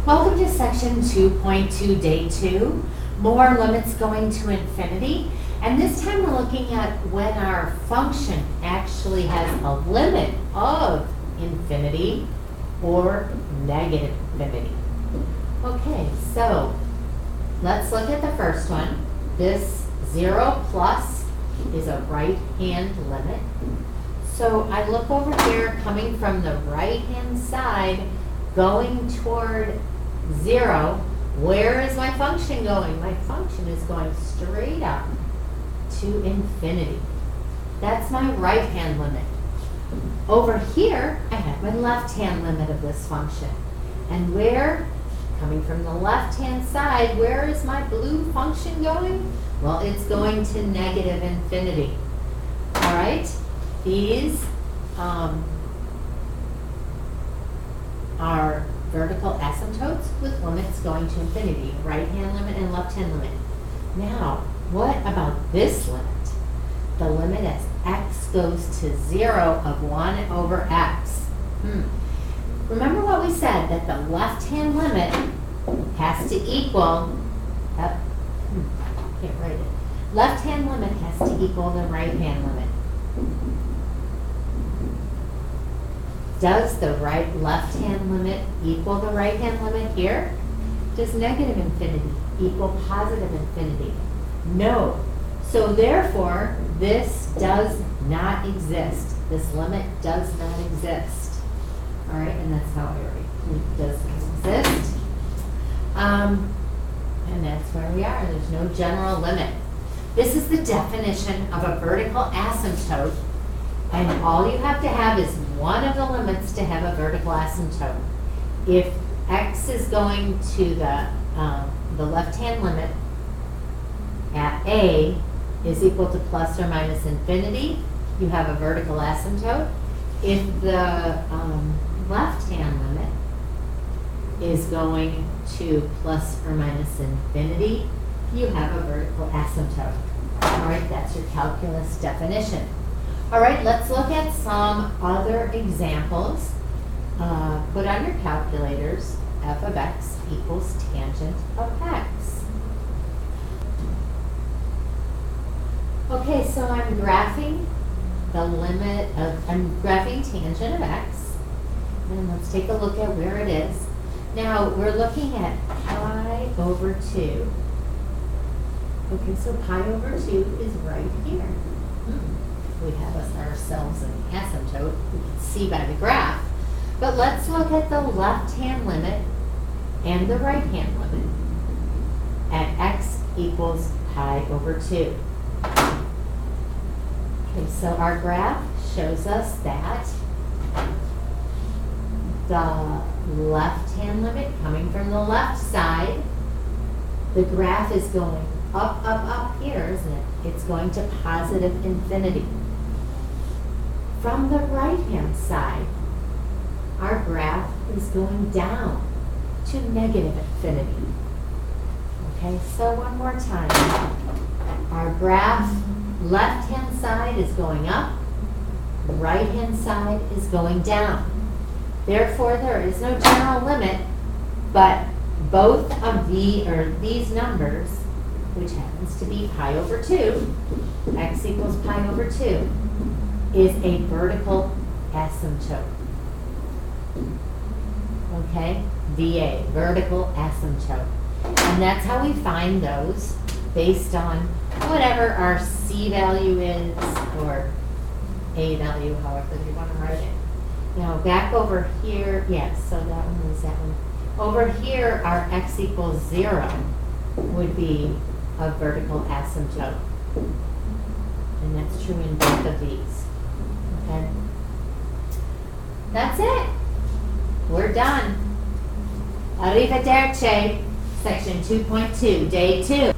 Welcome to section 2.2, day 2, more limits going to infinity. And this time we're looking at when our function actually has a limit of infinity or negative infinity. Okay, so let's look at the first one. This 0 plus is a right-hand limit. So I look over here coming from the right-hand side going toward 0. Where is my function going? My function is going straight up to infinity. That's my right-hand limit. Over here, I have my left-hand limit of this function. And where, coming from the left-hand side, where is my blue function going? Well, it's going to negative infinity. All right? These are vertical asymptotes with limits going to infinity, right-hand limit and left-hand limit. Now, what about this limit? The limit as x goes to 0 of 1 over x. Remember what we said, that the left-hand limit has to equal, can't write it. Left-hand limit has to equal the right-hand limit. Does the left-hand limit equal the right-hand limit here? Does negative infinity equal positive infinity? No. So therefore, this does not exist. This limit does not exist. All right, and that's how I write. It doesn't exist. And that's where we are. There's no general limit. This is the definition of a vertical asymptote. And all you have to have is one of the limits to have a vertical asymptote. If x is going to the left-hand limit at a is equal to plus or minus infinity, you have a vertical asymptote. If the left-hand limit is going to plus or minus infinity, you have a vertical asymptote. All right, that's your calculus definition. All right, let's look at some other examples. Put on your calculators, f of x equals tangent of x. Okay, so I'm graphing I'm graphing tangent of x. And let's take a look at where it is. Now, we're looking at pi over 2. Okay, so pi over 2 is right here. We have ourselves an asymptote, we can see by the graph. But let's look at the left-hand limit and the right-hand limit at x equals pi over 2. Okay, so our graph shows us that the left-hand limit coming from the left side, the graph is going up, up, up here, isn't it? It's going to positive infinity. From the right-hand side, our graph is going down to negative infinity. Okay, so one more time. Our graph, left-hand side is going up, right-hand side is going down. Therefore, there is no general limit, but both of these numbers, which happens to be pi over 2, x equals pi over 2, is a vertical asymptote. Okay, VA, vertical asymptote. And that's how we find those based on whatever our C value is or A value, however you want to write it. Now back over here, yes, so that one was that one. Over here, our x equals 0 would be a vertical asymptote. And that's true in both of these. Okay? That's it. We're done. Arrivederci. Section 2.2, day 2.